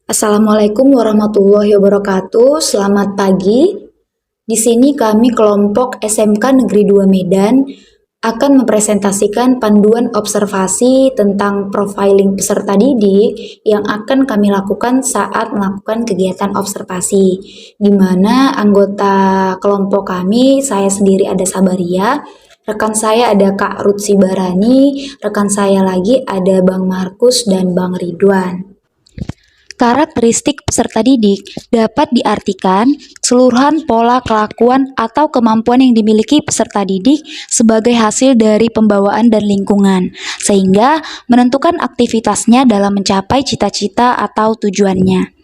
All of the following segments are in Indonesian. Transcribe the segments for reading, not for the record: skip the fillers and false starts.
Assalamualaikum warahmatullahi wabarakatuh. Selamat pagi. Di sini kami kelompok SMK Negeri 2 Medan akan mempresentasikan panduan observasi tentang profiling peserta didik yang akan kami lakukan saat melakukan kegiatan observasi. Di mana anggota kelompok kami, saya sendiri ada Sabaria, rekan saya ada Kak Ruth Sibarani, rekan saya lagi ada Bang Markus dan Bang Ridwan. Karakteristik peserta didik dapat diartikan keseluruhan pola kelakuan atau kemampuan yang dimiliki peserta didik sebagai hasil dari pembawaan dan lingkungan, sehingga menentukan aktivitasnya dalam mencapai cita-cita atau tujuannya.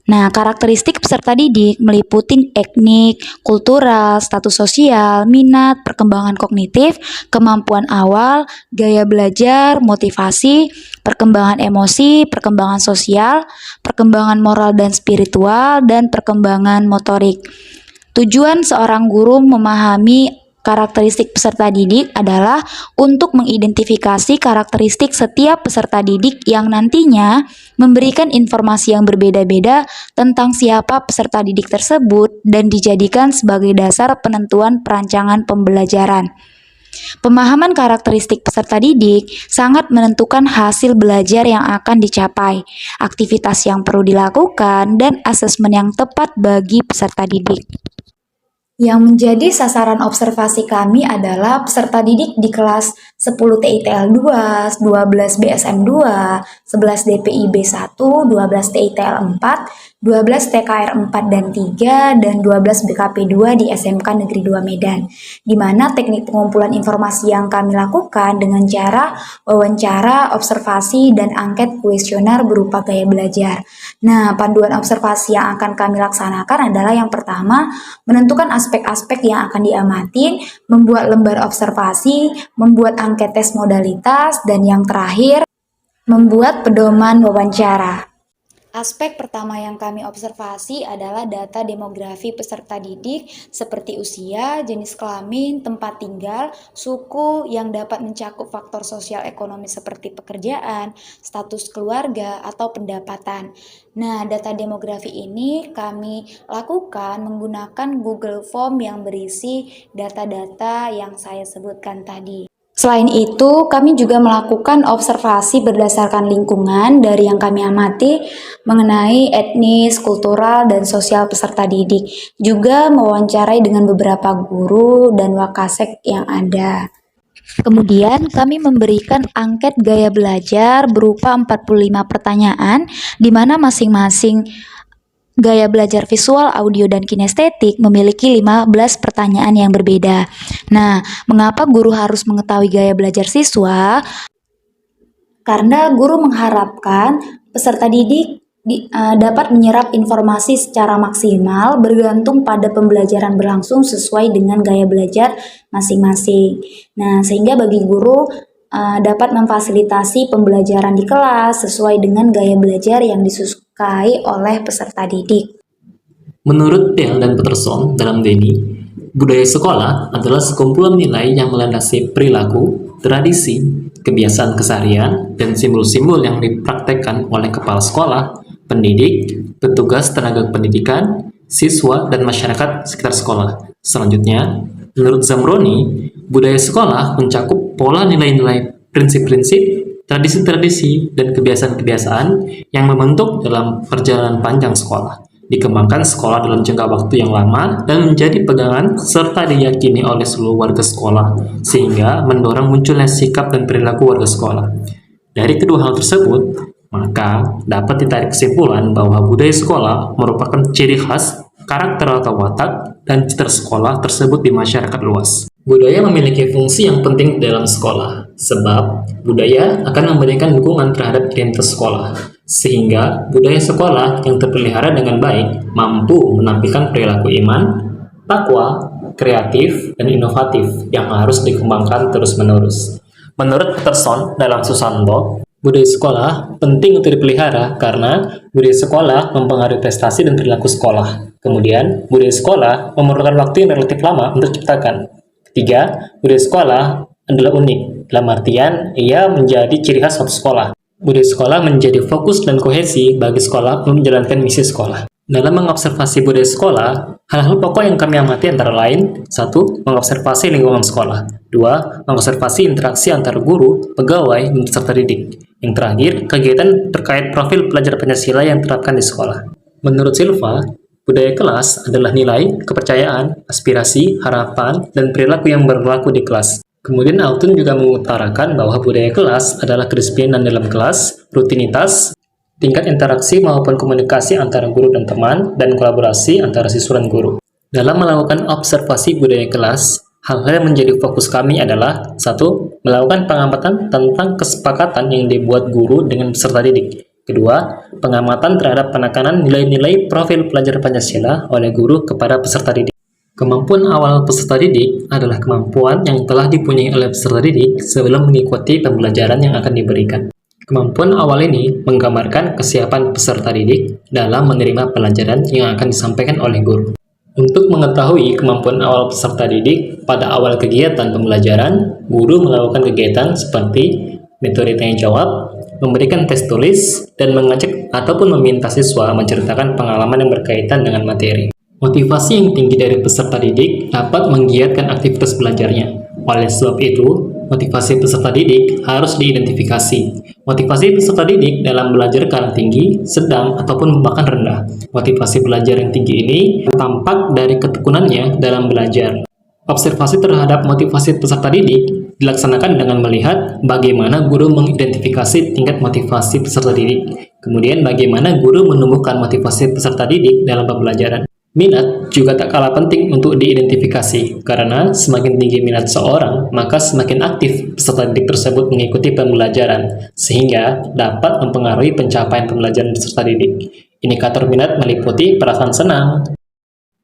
Nah, karakteristik peserta didik meliputi etnik, kultural, status sosial, minat, perkembangan kognitif, kemampuan awal, gaya belajar, motivasi, perkembangan emosi, perkembangan sosial, perkembangan moral dan spiritual, dan perkembangan motorik. Tujuan seorang guru memahami karakteristik peserta didik adalah untuk mengidentifikasi karakteristik setiap peserta didik yang nantinya memberikan informasi yang berbeda-beda tentang siapa peserta didik tersebut dan dijadikan sebagai dasar penentuan perancangan pembelajaran. Pemahaman karakteristik peserta didik sangat menentukan hasil belajar yang akan dicapai, aktivitas yang perlu dilakukan, dan asesmen yang tepat bagi peserta didik. Yang menjadi sasaran observasi kami adalah peserta didik di kelas 10 TITL 2, 12 BSM 2, 11 DPI B1, 12 TITL 4, 12 TKR 4 dan 3, dan 12 BKP 2 di SMK Negeri 2 Medan. Di mana teknik pengumpulan informasi yang kami lakukan dengan cara wawancara, observasi, dan angket kuesioner berupa gaya belajar. Nah, panduan observasi yang akan kami laksanakan adalah yang pertama, menentukan aspek-aspek yang akan diamatin, membuat lembar observasi, membuat angket tes modalitas, dan yang terakhir, membuat pedoman wawancara. Aspek pertama yang kami observasi adalah data demografi peserta didik seperti usia, jenis kelamin, tempat tinggal, suku yang dapat mencakup faktor sosial ekonomi seperti pekerjaan, status keluarga, atau pendapatan. Nah, data demografi ini kami lakukan menggunakan Google Form yang berisi data-data yang saya sebutkan tadi. Selain itu, kami juga melakukan observasi berdasarkan lingkungan dari yang kami amati mengenai etnis, kultural, dan sosial peserta didik. Juga mewawancarai dengan beberapa guru dan wakasek yang ada. Kemudian kami memberikan angket gaya belajar berupa 45 pertanyaan di mana masing-masing gaya belajar visual, audio, dan kinestetik memiliki 15 pertanyaan yang berbeda. Nah, mengapa guru harus mengetahui gaya belajar siswa? Karena guru mengharapkan peserta didik dapat menyerap informasi secara maksimal bergantung pada pembelajaran berlangsung sesuai dengan gaya belajar masing-masing. Nah, sehingga bagi guru dapat memfasilitasi pembelajaran di kelas sesuai dengan gaya belajar yang disukai oleh peserta didik. Menurut Dell dan Peterson dalam Denny, budaya sekolah adalah sekumpulan nilai yang melandasi perilaku, tradisi, kebiasaan keseharian, dan simbol-simbol yang dipraktekkan oleh kepala sekolah, pendidik, petugas tenaga pendidikan, siswa, dan masyarakat sekitar sekolah. Selanjutnya, menurut Zamroni, budaya sekolah mencakup pola nilai-nilai, prinsip-prinsip, tradisi-tradisi, dan kebiasaan-kebiasaan yang membentuk dalam perjalanan panjang sekolah, dikembangkan sekolah dalam jangka waktu yang lama dan menjadi pegangan serta diyakini oleh seluruh warga sekolah, sehingga mendorong munculnya sikap dan perilaku warga sekolah. Dari kedua hal tersebut, maka dapat ditarik kesimpulan bahwa budaya sekolah merupakan ciri khas, karakter atau watak, dan citra sekolah tersebut di masyarakat luas. Budaya memiliki fungsi yang penting dalam sekolah, sebab budaya akan memberikan dukungan terhadap identitas sekolah, sehingga budaya sekolah yang terpelihara dengan baik mampu menampilkan perilaku iman, takwa, kreatif, dan inovatif yang harus dikembangkan terus-menerus. Menurut Peterson dalam Susanto, budaya sekolah penting untuk dipelihara karena budaya sekolah mempengaruhi prestasi dan perilaku sekolah. Kemudian, budaya sekolah memerlukan waktu yang relatif lama untuk diciptakan. Ketiga, budaya sekolah adalah unik, dalam artian ia menjadi ciri khas suatu sekolah. Budaya sekolah menjadi fokus dan kohesi bagi sekolah untuk menjalankan misi sekolah. Dalam mengobservasi budaya sekolah, hal-hal pokok yang kami amati antara lain: 1. Mengobservasi lingkungan sekolah. 2. Mengobservasi interaksi antar guru, pegawai, dan peserta didik. Yang terakhir, kegiatan terkait profil pelajar Pancasila yang diterapkan di sekolah. Menurut Silva, budaya kelas adalah nilai, kepercayaan, aspirasi, harapan, dan perilaku yang berlaku di kelas. Kemudian Altun juga mengutarakan bahwa budaya kelas adalah kedisiplinan dalam kelas, rutinitas, tingkat interaksi maupun komunikasi antara guru dan teman, dan kolaborasi antara siswa dan guru. Dalam melakukan observasi budaya kelas, hal-hal yang menjadi fokus kami adalah: 1. Melakukan pengamatan tentang kesepakatan yang dibuat guru dengan peserta didik. 2. Pengamatan terhadap penekanan nilai-nilai profil pelajar Pancasila oleh guru kepada peserta didik. Kemampuan awal peserta didik adalah kemampuan yang telah dipunyai oleh peserta didik sebelum mengikuti pembelajaran yang akan diberikan. Kemampuan awal ini menggambarkan kesiapan peserta didik dalam menerima pelajaran yang akan disampaikan oleh guru. Untuk mengetahui kemampuan awal peserta didik pada awal kegiatan pembelajaran, guru melakukan kegiatan seperti metode tanya jawab, memberikan tes tulis, dan mengajak ataupun meminta siswa menceritakan pengalaman yang berkaitan dengan materi. Motivasi yang tinggi dari peserta didik dapat menggiatkan aktivitas belajarnya. Oleh sebab itu, motivasi peserta didik harus diidentifikasi. Motivasi peserta didik dalam belajar kalah tinggi, sedang, ataupun bahkan rendah. Motivasi belajar yang tinggi ini tampak dari ketekunannya dalam belajar. Observasi terhadap motivasi peserta didik dilaksanakan dengan melihat bagaimana guru mengidentifikasi tingkat motivasi peserta didik. Kemudian bagaimana guru menumbuhkan motivasi peserta didik dalam pembelajaran. Minat juga tak kalah penting untuk diidentifikasi, karena semakin tinggi minat seorang, maka semakin aktif peserta didik tersebut mengikuti pembelajaran, sehingga dapat mempengaruhi pencapaian pembelajaran peserta didik. Indikator minat meliputi perasaan senang,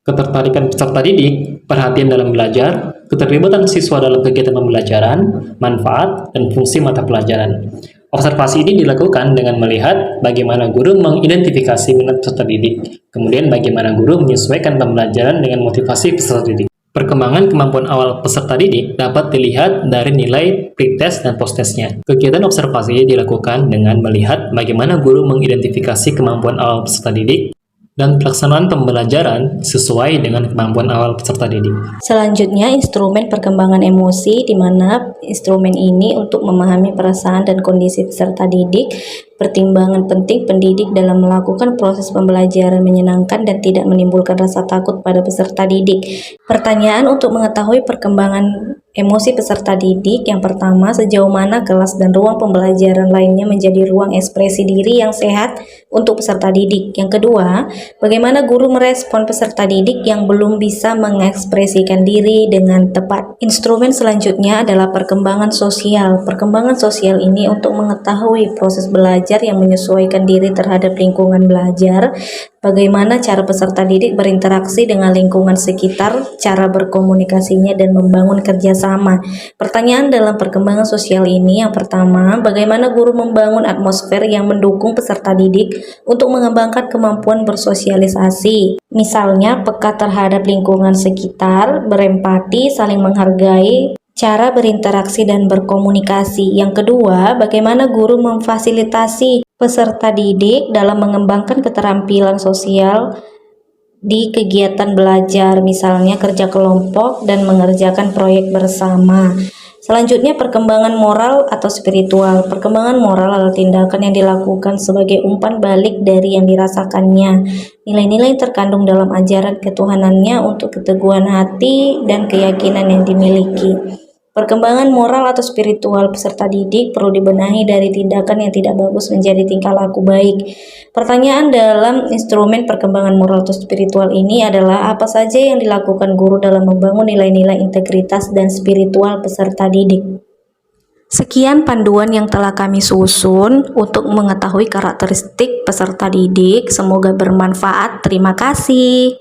ketertarikan peserta didik, perhatian dalam belajar, keterlibatan siswa dalam kegiatan pembelajaran, manfaat, dan fungsi mata pelajaran. Observasi ini dilakukan dengan melihat bagaimana guru mengidentifikasi minat peserta didik, kemudian bagaimana guru menyesuaikan pembelajaran dengan motivasi peserta didik. Perkembangan kemampuan awal peserta didik dapat dilihat dari nilai pretest dan posttestnya. Kegiatan observasi dilakukan dengan melihat bagaimana guru mengidentifikasi kemampuan awal peserta didik dan pelaksanaan pembelajaran sesuai dengan kemampuan awal peserta didik. Selanjutnya, instrumen perkembangan emosi, di mana instrumen ini untuk memahami perasaan dan kondisi peserta didik. Pertimbangan penting pendidik dalam melakukan proses pembelajaran menyenangkan dan tidak menimbulkan rasa takut pada peserta didik. Pertanyaan untuk mengetahui perkembangan emosi peserta didik: yang pertama, sejauh mana kelas dan ruang pembelajaran lainnya menjadi ruang ekspresi diri yang sehat untuk peserta didik. Yang kedua, bagaimana guru merespon peserta didik yang belum bisa mengekspresikan diri dengan tepat. Instrumen selanjutnya adalah perkembangan sosial. Perkembangan sosial ini untuk mengetahui proses belajar yang menyesuaikan diri terhadap lingkungan belajar, bagaimana cara peserta didik berinteraksi dengan lingkungan sekitar, cara berkomunikasinya, dan membangun kerjasama. Pertanyaan dalam perkembangan sosial ini: yang pertama, bagaimana guru membangun atmosfer yang mendukung peserta didik untuk mengembangkan kemampuan bersosialisasi, misalnya peka terhadap lingkungan sekitar, berempati, saling menghargai, cara berinteraksi dan berkomunikasi. Yang kedua, bagaimana guru memfasilitasi peserta didik dalam mengembangkan keterampilan sosial di kegiatan belajar, misalnya kerja kelompok dan mengerjakan proyek bersama. Selanjutnya, perkembangan moral atau spiritual. Perkembangan moral adalah tindakan yang dilakukan sebagai umpan balik dari yang dirasakannya. Nilai-nilai terkandung dalam ajaran ketuhanannya untuk keteguhan hati dan keyakinan yang dimiliki. Perkembangan moral atau spiritual peserta didik perlu dibenahi dari tindakan yang tidak bagus menjadi tingkah laku baik. Pertanyaan dalam instrumen perkembangan moral atau spiritual ini adalah: apa saja yang dilakukan guru dalam membangun nilai-nilai integritas dan spiritual peserta didik? Sekian panduan yang telah kami susun untuk mengetahui karakteristik peserta didik. Semoga bermanfaat. Terima kasih.